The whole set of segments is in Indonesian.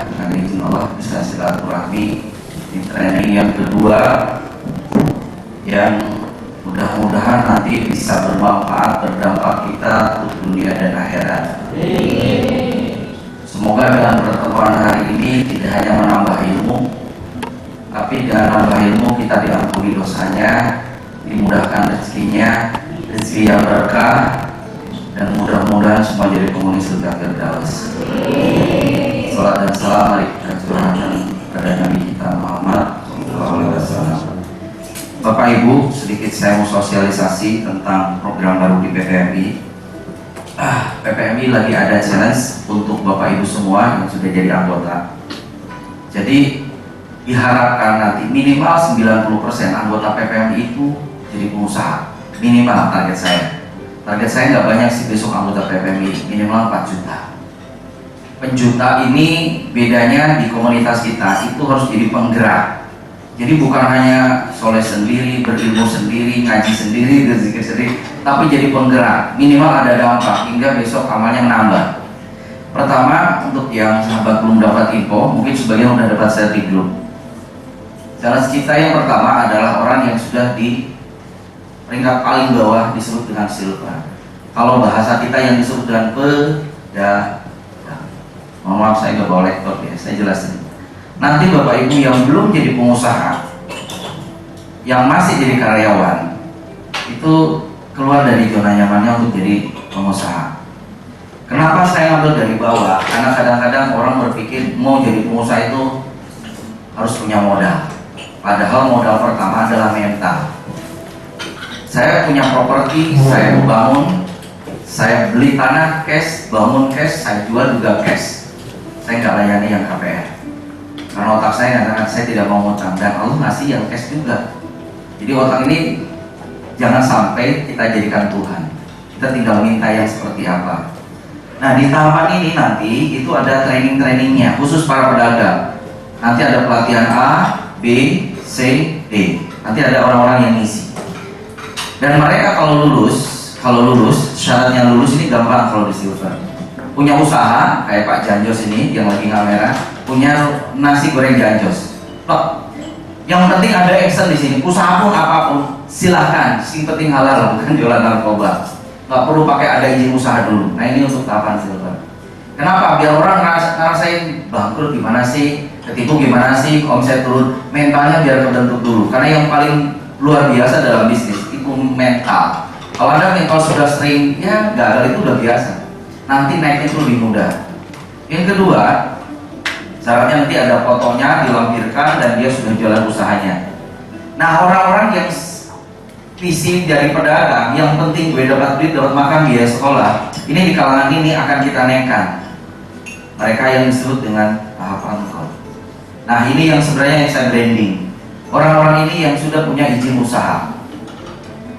kita dengan izin Allah bisa silaturahmi di training yang kedua yang mudah-mudahan nanti bisa bermanfaat, berdampak kita untuk dunia dan akhirat. Semoga dengan pertemuan hari ini tidak hanya menambah ilmu, tapi dengan menambah ilmu kita diampuni dosanya, dimudahkan rezekinya, rezeki yang berkah, dan mudah-mudahan semua jadi penghuni surga Firdaus. Salat dan salam mari kita curahkan kepada Nabi kita Muhammad SAW. Bapak Ibu, sedikit saya mau sosialisasi tentang program baru di PPMI. PPMI lagi ada challenge untuk Bapak Ibu semua yang sudah jadi anggota. Jadi diharapkan nanti minimal 90% anggota PPMI itu jadi pengusaha. Minimal target saya. Target saya nggak banyak sih besok anggota PPMI, minimal 4 juta. Penjuta ini bedanya di komunitas kita itu harus jadi penggerak. Jadi bukan hanya soleh sendiri, berilmu sendiri, ngaji sendiri, berzikir sendiri, tapi jadi penggerak. Minimal ada dampak hingga besok amalnya menambah. Pertama, untuk yang sahabat belum dapat info, mungkin sebagian sudah dapat share di grup. Challenge kita yang pertama adalah orang yang sudah di peringkat paling bawah disebut dengan silver. Kalau bahasa kita yang disebut dengan pedagang. Mohon maaf saya nggak bawa laptop ya, saya jelasin. Nanti Bapak Ibu yang belum jadi pengusaha, yang masih jadi karyawan, itu keluar dari zona nyamannya untuk jadi pengusaha. Kenapa saya ngambil dari bawah? Karena kadang-kadang orang berpikir mau jadi pengusaha itu harus punya modal. Padahal modal pertama adalah mental. Saya punya properti, saya bangun, saya beli tanah cash, bangun cash, saya jual juga cash. Saya nggak layani yang KPR. Karena otak saya mengatakan saya tidak mau ngutang dan Allah ngasih yang cash juga. Jadi otak ini jangan sampai kita jadikan Tuhan. Kita tinggal minta yang seperti apa. Nah di tahapan ini nanti itu ada training-trainingnya khusus para pedagang. Nanti ada pelatihan A, B, C, D. Nanti ada orang-orang yang ngisi. Dan mereka kalau lulus syaratnya lulus ini gampang kalau di silver. Punya usaha kayak Pak Janjos ini yang lagi kamera, punya nasi goreng Janjos. Tok. Yang penting ada action di sini. Usaha pun apapun silahkan. Yang penting halal, bukan jualan narkoba. Nggak perlu pakai ada izin usaha dulu. Nah ini untuk tahapan silver. Kenapa? Biar orang ngerasain bangkrut gimana sih, ketipu gimana sih, omset turun, mentalnya biar terbentuk dulu. Karena yang paling luar biasa dalam bisnis itu mental. Kalau Anda mental sudah sering, ya gagal itu udah biasa. Nanti naiknya itu lebih mudah. Yang kedua, syaratnya nanti ada fotonya dilampirkan dan dia sudah jualan usahanya. Nah orang-orang yang visi dari pedagang, yang penting gue dapat duit, dapat makan, biaya sekolah, ini di kalangan ini akan kita naikkan. Mereka yang disebut dengan tahap angkot. Nah ini yang sebenarnya yang saya branding. Orang-orang ini yang sudah punya izin usaha,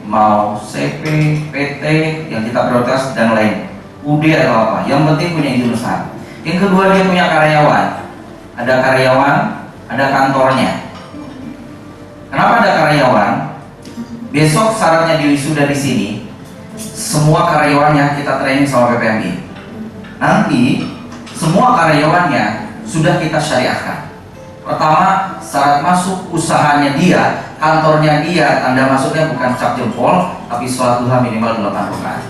mau CP, PT, yang kita prioritas dan lain, UD atau apa, yang penting punya izin usaha. Yang kedua dia punya karyawan, ada kantornya. Kenapa ada karyawan? Besok syaratnya di wisuda di sini, semua karyawannya kita training sama PPMI. Nanti semua karyawannya sudah kita syariahkan. Pertama, syarat masuk usahanya dia, kantornya dia, tanda masuknya bukan cap jempol, tapi sholat duha minimal 8 rakaat.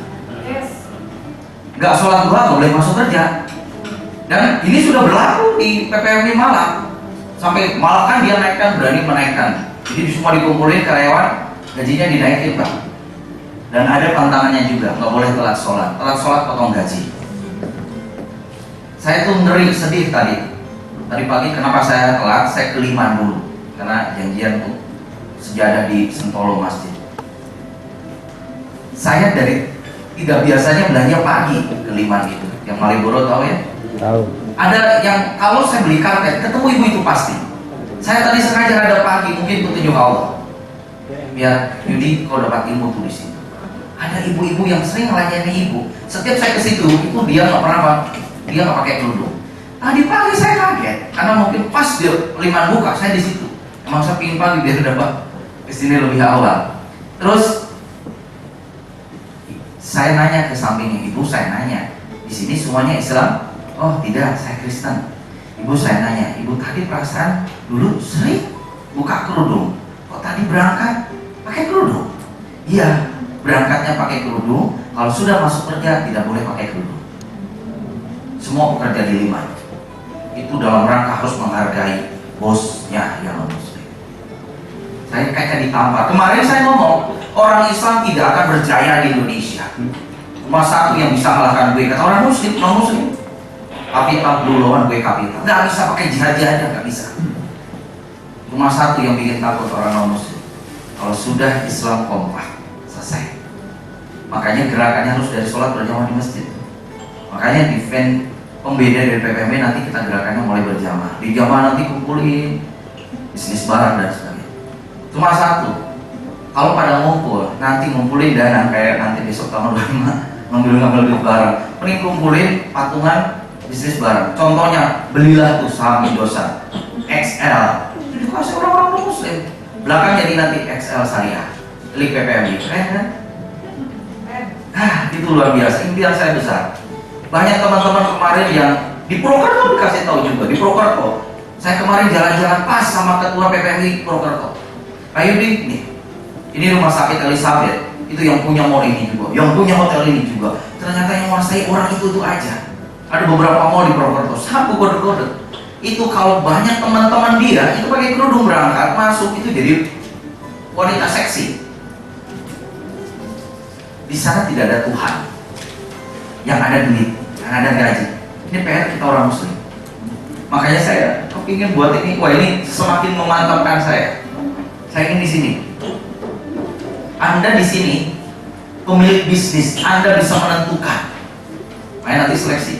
Nggak sholat duha nggak boleh masuk kerja. Dan ini sudah berlaku di PPMI Malang. Sampai Malang kan dia naikkan, berani menaikkan. Jadi semua dikumpulin karyawan, gajinya dinaikin Pak. Dan ada pantangannya juga, nggak boleh telat sholat potong gaji. Saya tuh ngeri, sedih tadi pagi kenapa saya telat, saya keliman dulu karena janjian tuh sejadah di Sentolo masjid. Saya dari tidak biasanya belanja pagi keliman itu, yang Malioboro tahu ya? Tahu. Ada yang kalau saya beli karpet ketemu ibu itu pasti. Saya tadi sengaja ada pagi, mungkin petunjuk Allah. Biar Yudi kau dapat ilmu tuh di situ. Ada ibu-ibu yang sering melayani ibu. Setiap saya ke situ, itu dia nggak pakai kerudung. Tadi pagi saya kaget karena mungkin pas dia liman buka, saya di situ. Emang saya pingin pagi biar dapat kesini lebih awal. Terus saya nanya ke sampingnya ibu, saya nanya, di sini semuanya Islam? Oh tidak, saya Kristen. Ibu saya nanya, ibu tadi perasaan dulu sering buka kerudung, kok tadi berangkat pakai kerudung? Iya, berangkatnya pakai kerudung, kalau sudah masuk kerja tidak boleh pakai kerudung. Semua pekerja di Lima itu dalam rangka harus menghargai bosnya yang non muslim. Saya kayak ditampar. Kemarin saya ngomong, orang Islam tidak akan berjaya di Indonesia. Cuma satu yang bisa mengalahkan gue, kata orang muslim, non muslim. Kapital dulu lawan gue kapital. Nggak bisa pakai jihad-jihadan, nggak bisa. Cuma satu yang bikin takut orang non muslim. Kalau sudah Islam kompak, selesai. Makanya gerakannya harus dari sholat berjamaah di masjid. Makanya event pembeda dari PPMB nanti kita gerakannya mulai berjamaah. Di jamaah nanti kumpulin bisnis barang dan sebagainya. Cuma satu, kalau pada ngumpul, nanti ngumpulin dana kayak nanti besok tanggal 25 ngambil duit barang. Mending kumpulin patungan bisnis barang. Contohnya, belilah tuh saham Indosat XL. Jadi kasih orang-orang muslim. Belakang jadi nanti XL Syariah, milik PPMB. Keren kan? Itu luar biasa. Impian saya besar. Banyak teman-teman kemarin yang di Purwokerto dikasih tahu juga di Purwokerto. Saya kemarin jalan-jalan pas sama ketua PPMI Purwokerto. Ayo nih, ini rumah sakit Elizabeth. Itu yang punya mall ini juga, yang punya hotel ini juga. Ternyata yang menguasai orang itu aja. Ada beberapa mall di Purwokerto, satu kode-kode. Itu kalau banyak teman-teman dia itu pakai kerudung berangkat masuk itu jadi wanita seksi. Di sana tidak ada Tuhan, yang ada duit, yang ada gaji. Ini PR kita orang muslim. Makanya saya kepingin buat ini. Wah, ini semakin memantapkan saya. Saya ingin di sini. Anda di sini pemilik bisnis, Anda bisa menentukan. Makanya nanti seleksi.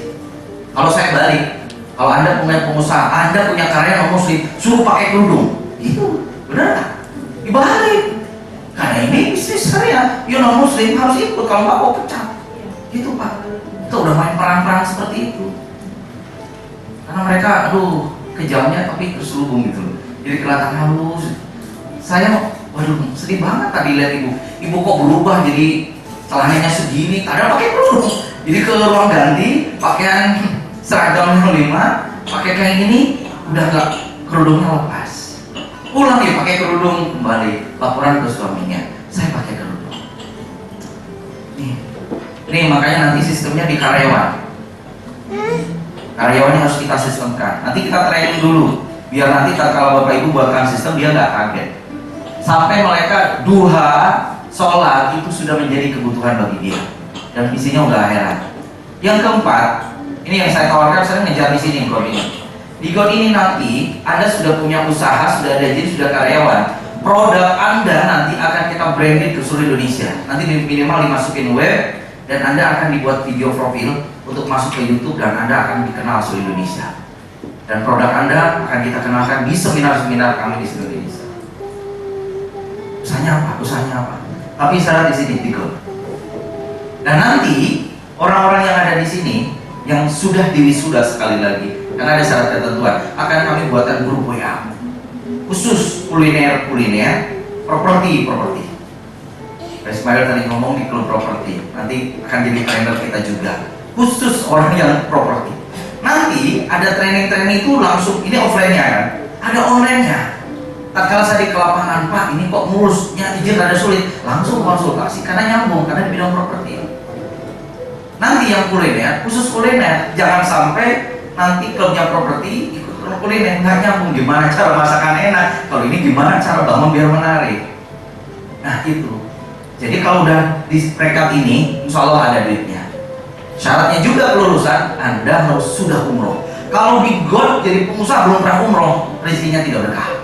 Kalau saya balik, kalau Anda punya pengusaha, Anda punya karyawan muslim, suruh pakai kerudung, itu benar nggak? Dibalik. Karena ini bisnis saya, you non muslim harus ikut, kalau nggak mau pecat. Gitu Pak. Itu udah main perang-perang seperti itu. Karena mereka, aduh, kejamnya tapi terselubung gitu. Jadi kelihatan halus. Saya, waduh, sedih banget tadi lihat ibu. Ibu kok berubah jadi celananya segini, ada pakai kerudung. Jadi ke ruang ganti, pakaian seragam 5, pakai kayak gini, udah nggak, kerudungnya lepas. Pulang ya pakai kerudung kembali, laporan ke suaminya, saya pakai kerudung. Nih makanya nanti sistemnya di karyawan. Karyawannya harus kita sistemkan. Nanti kita training dulu, biar nanti kalau bapak ibu buatkan sistem dia nggak kaget. Sampai mereka duha, sholat itu sudah menjadi kebutuhan bagi dia. Dan visinya udah akhirat. Yang keempat, ini yang saya tawarkan, saya ngejar di sini God ini. Di God ini nanti Anda sudah punya usaha, sudah ada jadi sudah karyawan. Produk Anda nanti akan kita branded ke seluruh Indonesia. Nanti minimal dimasukin web dan Anda akan dibuat video profil untuk masuk ke YouTube dan Anda akan dikenal seluruh Indonesia. Dan produk Anda akan kita kenalkan di seminar-seminar kami di seluruh Indonesia. Usahanya apa? Usahanya apa? Tapi syarat di sini, di God. Dan nanti orang-orang yang ada di sini yang sudah diwisuda sekali lagi, karena ada syarat ketentuan, akan kami buatkan grup WA khusus kuliner, properti. Pak Ismail tadi ngomong di klub properti, nanti akan jadi trainer kita juga, khusus orang yang properti. Nanti ada training itu langsung, ini offline-nya kan, ada online-nya. Tatkala saya di kelapangan, Pak ini kok mulusnya izin ada sulit, langsung konsultasi karena nyambung, karena di bidang properti. Nanti yang kuliner, khusus kuliner, jangan sampai nanti klubnya properti ikut klub kuliner, nggak nyambung. Gimana cara masakan enak, kalau ini gimana cara bangun biar menarik. Nah itu. Jadi kalau udah di prekat ini, insya Allah ada duitnya. Syaratnya juga kelulusan, Anda harus sudah umroh. Kalau di God jadi pengusaha belum pernah umroh, rezekinya tidak berkah.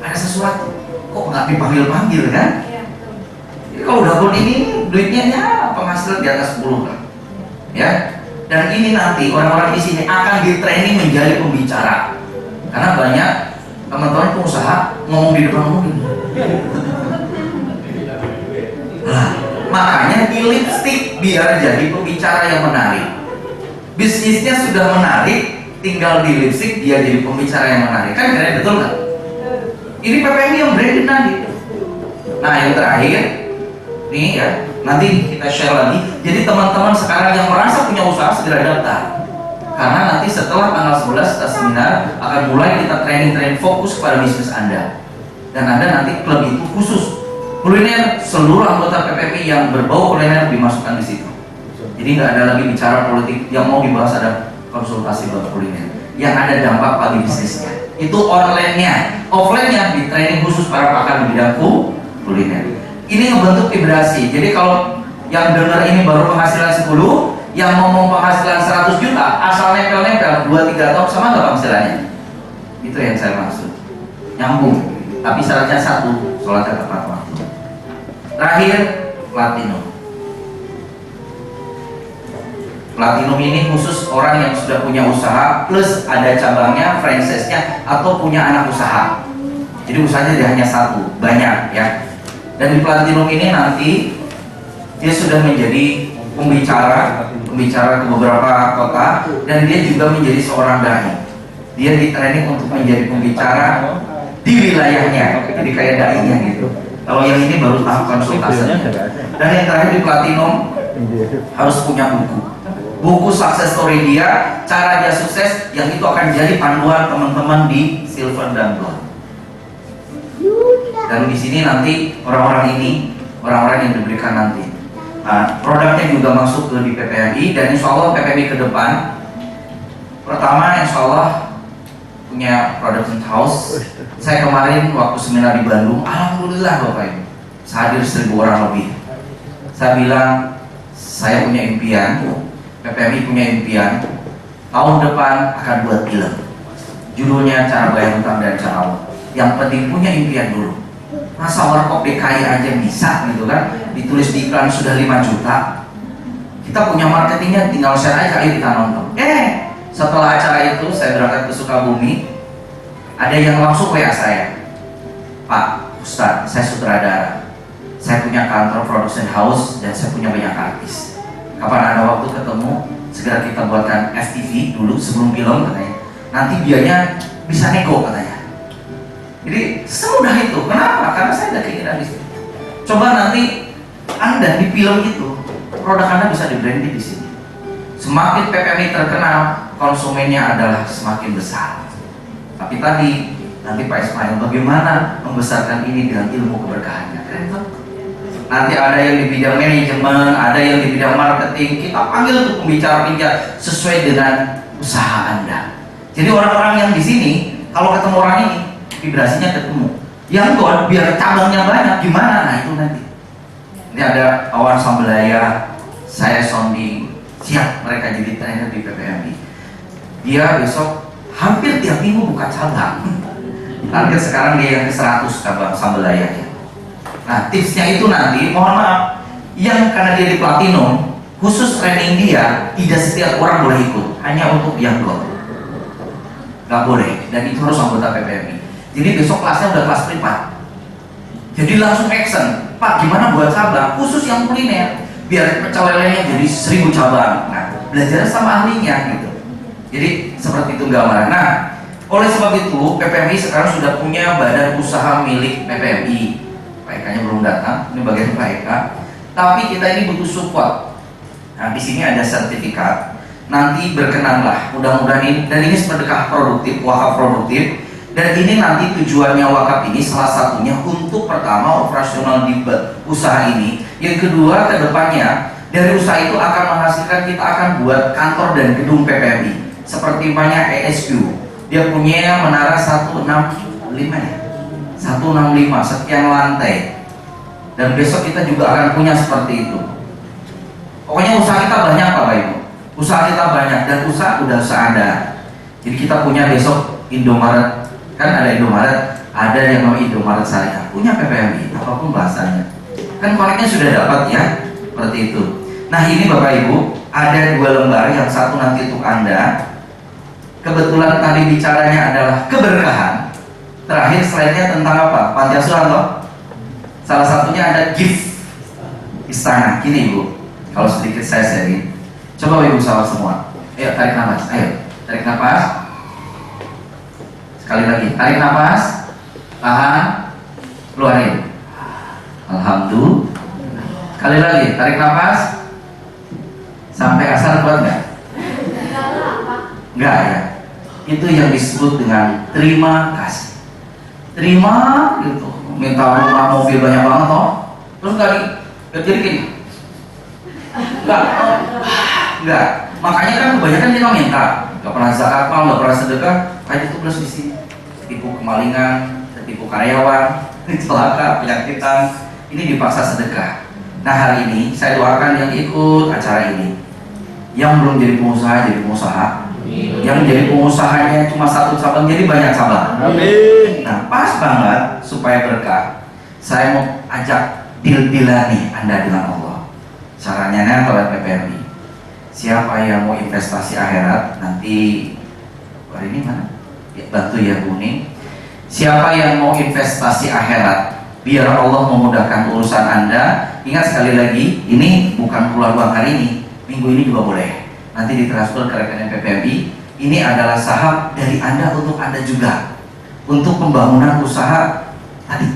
Ada sesuatu, kok nggak dipanggil-panggil kan? Jadi kalau udah God ini, duitnya ya penghasilan di atas 10 kan? Ya. Dan ini nanti orang-orang di sini akan di-training menjadi pembicara. Karena banyak teman-teman pengusaha ngomong di depan umum. Nah, makanya di lipstick biar jadi pembicara yang menarik. Bisnisnya sudah menarik, tinggal di lipstick dia jadi pembicara yang menarik. Kan keren, betul nggak? Ini PPMI yang branded nanti. Nah, yang terakhir, nih ya, nanti kita share lagi. Jadi teman-teman sekarang yang merasa punya usaha segera daftar. Karena nanti setelah tanggal 11 kita seminar akan mulai kita training fokus kepada bisnis Anda. Dan Anda nanti klub itu khusus kuliner, seluruh anggota PPMI yang berbau kuliner dimasukkan di situ. Jadi nggak ada lagi bicara politik, yang mau dibahas ada konsultasi buat kuliner. Yang ada dampak bagi bisnisnya. Itu online-nya, offline-nya di training khusus para pakar di bidang kuliner. Ini ngebentuk vibrasi. Jadi kalau yang dengar ini baru penghasilan 10, yang ngomong penghasilan 100 juta, asal nempel-nempel 2-3 tahun sama nggak penghasilannya? Itu yang saya maksud. Nyambung. Tapi syaratnya satu, sholatnya tepat waktu. Terakhir, platinum. Platinum ini khusus orang yang sudah punya usaha plus ada cabangnya, franchise-nya, atau punya anak usaha. Jadi usahanya dia hanya satu, banyak ya. Dan di platinum ini nanti dia sudah menjadi pembicara ke beberapa kota, dan dia juga menjadi seorang dai. Dia di training untuk menjadi pembicara di wilayahnya, jadi kayak dai-nya gitu. Kalau yang ini baru tahap konsultasinya. Dan yang terakhir di platinum harus punya buku success story dia, cara dia sukses, yang itu akan jadi panduan teman-teman di silver dan gold. Dan di sini nanti orang-orang yang diberikan nanti. Nah, produknya juga masuk ke di PPMI, dan insya Allah PPMI ke depan pertama insya Allah punya production house. Saya kemarin waktu seminar di Bandung, alhamdulillah Bapak Ibu, hadir 1000 orang lebih. Saya bilang saya punya impian, PPMI punya impian, tahun depan akan buat film. Judulnya Cara Bayar Utang dan Cara Allah. Yang penting punya impian dulu. Masa warkop DKI aja bisa gitu kan, ditulis di iklan sudah 5 juta. Kita punya marketingnya, tinggal share aja, ayo kita nonton. Setelah acara itu saya berangkat ke Sukabumi, ada yang langsung WA saya, Pak Ustadz, saya sutradara, saya punya kantor production house, dan saya punya banyak artis. Kapan ada waktu ketemu, segera kita buatkan FTV dulu sebelum film katanya. Nanti biayanya bisa nego katanya. Jadi semudah itu. Kenapa? Karena saya ada keinginan di sini. Coba nanti Anda di film itu, produk Anda bisa di branding di sini. Semakin PPMI terkenal, konsumennya adalah semakin besar. Tapi tadi nanti Pak Ismail bagaimana membesarkan ini dengan ilmu keberkahannya. Keren kan? Nanti ada yang di bidang manajemen, ada yang di bidang marketing. Kita panggil untuk pembicara-pembicara sesuai dengan usaha Anda. Jadi orang-orang yang di sini, kalau ketemu orang ini, vibrasinya ketemu. Yang buat biar cabangnya banyak gimana? Nah itu nanti. Ini ada Awan Sambelaya, saya sounding, siap mereka jadi trainer di PPMI. Dia besok hampir tiap minggu buka cabang. Target sekarang dia yang ke 100 cabang Sambelayanya. Nah tipsnya itu nanti, mohon maaf, yang karena dia di platinum, khusus training dia, tidak setiap orang boleh ikut, hanya untuk yang gold. Gak boleh, dan itu harus anggota PPMI. Jadi besok kelasnya udah kelas privat. Jadi langsung action, Pak gimana buat cabang, khusus yang kuliner, biar pecel lelenya jadi 1000 cabang. Nah belajarnya sama ahlinya gitu. Jadi seperti itu gambaran. Nah oleh sebab itu PPMI sekarang sudah punya badan usaha milik PPMI. Pak Eka nya belum datang, ini bagian Pak Eka. Tapi kita ini butuh support. Nah di sini ada sertifikat. Nanti berkenanlah, mudah-mudahan ini, dan ini sedekah produktif, wakaf produktif. Dan ini nanti tujuannya wakaf ini salah satunya untuk pertama operasional di usaha ini. Yang kedua kedepannya dari usaha itu akan menghasilkan, kita akan buat kantor dan gedung PPMI. Seperti banyak ESQ, dia punya menara 165 ya, 165 sekian lantai. Dan besok kita juga akan punya seperti itu. Pokoknya usaha kita banyak Bapak Ibu. Usaha kita banyak, dan usaha udah ada. Jadi kita punya besok Indomaret. Kan ada Indomaret, ada yang namanya Indomaret Syariah, punya PPMI, apapun bahasanya. Kan koneknya sudah dapat ya, seperti itu. Nah ini Bapak Ibu, ada 2 lembar, yang satu nanti untuk Anda. Kebetulan tadi bicaranya adalah keberkahan. Terakhir slide-nya tentang apa? Panti asuhan toh? Salah satunya ada gift istana. Gini Ibu, kalau sedikit saya sharing. Coba Ibu sawah semua. Ayo tarik nafas, ayo tarik nafas. Sekali lagi, tarik nafas, tahan, keluarin. Alhamdulillah. Sekali lagi, tarik nafas. Sampai asar kuat nggak? Enggak ya. Itu yang disebut dengan terima kasih. Terima gitu. Minta rumah mobil banyak banget toh. Terus kali jadi gini. Enggak. Makanya kan kebanyakan kita minta. Enggak pernah zakat, enggak pernah sedekah. Kayak itu plus di sini. Tipu kemalingan, tipu karyawan, celaka, penyakitan. Ini dipaksa sedekah. Nah hari ini saya doakan yang ikut acara ini, yang belum jadi pengusaha, yang jadi pengusahanya cuma satu cabang jadi banyak cabang. Amin. Nah pas banget supaya berkah, saya mau ajak deal-dealan nih Anda dengan Allah. Caranya lewat PPMI. Siapa yang mau investasi akhirat nanti hari ini mana? Ya, bantu ya kuning. Siapa yang mau investasi akhirat? Biar Allah memudahkan urusan Anda. Ingat sekali lagi, ini bukan keluar uang hari ini, minggu ini juga boleh. Nanti ditransfer ke rekening PPMI. Ini adalah saham dari Anda untuk Anda juga, untuk pembangunan usaha tadi,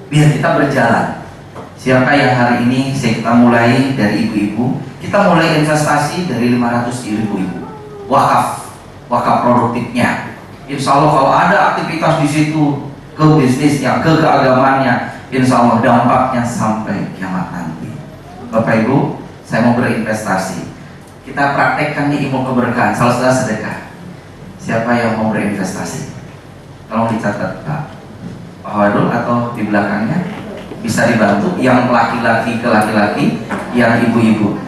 biar kita berjalan. Siapa yang hari ini kita mulai dari ibu-ibu, kita mulai investasi dari 500 ibu-ibu, wakaf produktifnya. Insya Allah kalau ada aktivitas di situ, ke bisnisnya, ke keagamannya, insya Allah dampaknya sampai kiamat nanti. Bapak Ibu, saya mau berinvestasi. Kita praktekkan nih ilmu keberkahan, salah satu sedekah. Siapa yang mau berinvestasi? Tolong dicatat Pak Wadul atau di belakangnya bisa dibantu. Yang laki-laki ke laki-laki, yang ibu-ibu.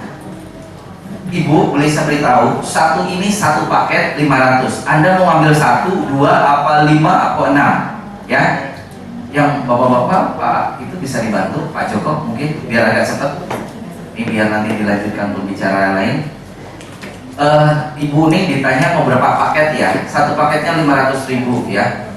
Ibu, boleh saya beritahu, satu ini satu paket 500. Anda mau ambil 1, 2, apa 5, apa 6? Ya, yang bapak-bapak, Pak itu bisa dibantu, Pak Joko mungkin biar agak cepat. Ini biar nanti dilanjutkan pembicaraan lain. Ibu nih ditanya mau berapa paket ya? Satu paketnya 500.000 ya.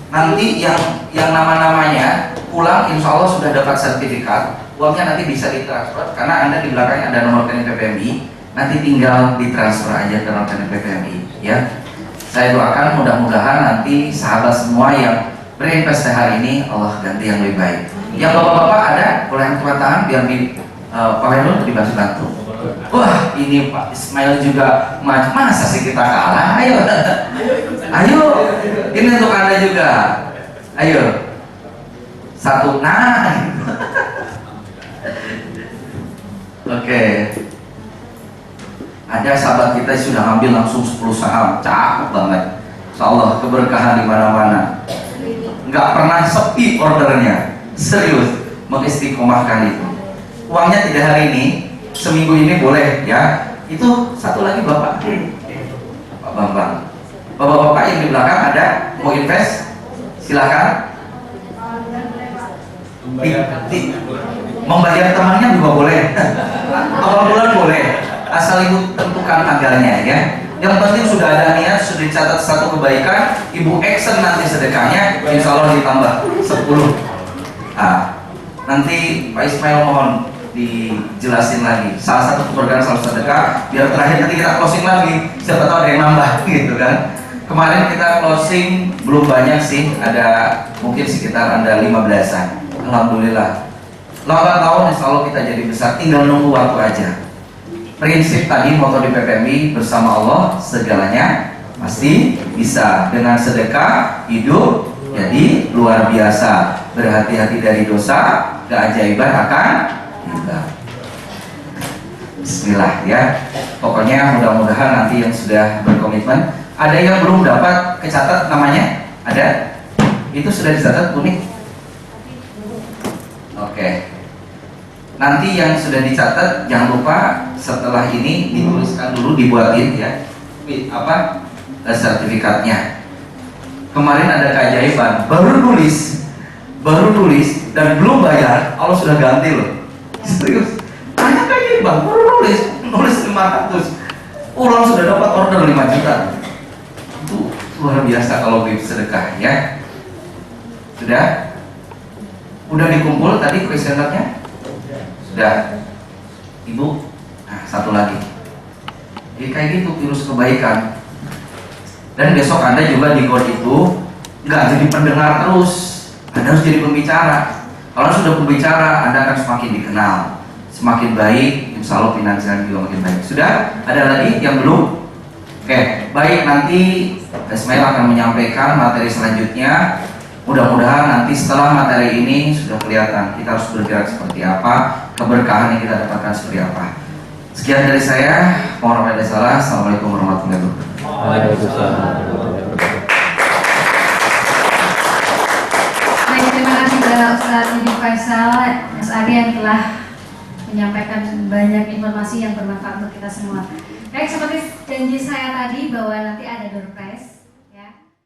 Nanti yang nama-namanya pulang, insya Allah sudah dapat sertifikat. Uangnya nanti bisa ditransfer karena Anda di belakangnya ada nomor rekening PPMI. Nanti tinggal ditransfer aja ke nomor rekening PPMI ya. Saya doakan mudah-mudahan nanti sahabat semua yang berinvestasi hari ini Allah ganti yang lebih baik. Yang bapak-bapak ada, boleh angkat tangan biar di Pak Herul dibantu-bantu. Wah ini Pak Ismail juga masa sih kita kalah? Ayo, ayo, ini untuk Anda juga. Ayo, satu nah. Oke. Ada sahabat kita yang sudah ngambil langsung 10 saham, cakep banget. Insya Allah keberkahan di mana-mana. Nggak pernah sepi ordernya, serius mengistiqomahkan itu. Uangnya tidak hari ini, seminggu ini boleh ya. Itu satu lagi Bapak Bambang, bapak-bapak yang di belakang ada mau invest, silakan. Membayar temannya juga boleh, awal bulan boleh, asal ibu tentukan tanggalnya ya. Yang penting sudah ada niat, sudah dicatat satu kebaikan, ibu action nanti sedekahnya, insya Allah ditambah 10. Nah, nanti Pak Ismail mohon dijelasin lagi salah satu keberkahan salah sedekah, biar terakhir nanti kita closing lagi, siapa tahu ada yang nambah gitu kan. Kemarin kita closing belum banyak sih, ada mungkin sekitar Anda 15-an. Alhamdulillah 8 tahun insya Allah kita jadi besar, tinggal nunggu waktu aja. Prinsip tadi moto di PPMI, bersama Allah segalanya pasti bisa. Dengan sedekah hidup jadi luar biasa. Berhati-hati dari dosa, keajaiban akan tiba. Bismillah ya. Pokoknya mudah-mudahan nanti yang sudah berkomitmen, ada yang belum dapat kecatat namanya? Ada? Itu sudah dicatat kuning? Oke. Nanti yang sudah dicatat jangan lupa setelah ini dituliskan dulu, dibuatin ya sertifikatnya. Kemarin ada keajaiban, baru nulis dan belum bayar, Allah sudah ganti loh. Serius, banyak keajaiban, baru nulis 500, ulang sudah dapat order 5 juta. Itu luar biasa kalau sedekah ya. Udah dikumpul tadi kuesionernya? Sudah. Ibu, nah satu lagi. Jadi kayak gitu virus kebaikan. Dan besok Anda juga di GOD itu nggak jadi pendengar terus, Anda harus jadi pembicara. Kalau sudah pembicara, Anda akan semakin dikenal, semakin baik, insya Allah finansial juga makin baik. Sudah? Ada lagi yang belum? Oke, baik, nanti Ismail akan menyampaikan materi selanjutnya. Mudah-mudahan nanti setelah materi ini sudah kelihatan kita harus bergerak seperti apa, keberkahan yang kita dapatkan seperti apa. Sekian dari saya, mohon maaf ada salah. Assalamualaikum warahmatullahi wabarakatuh. Waalaikumsalam. Baik, terima kasih kepada Ustaz Yudi Faisal, Mas Ari yang telah menyampaikan banyak informasi yang bermanfaat untuk kita semua. Baik, seperti janji saya tadi bahwa nanti ada door prize.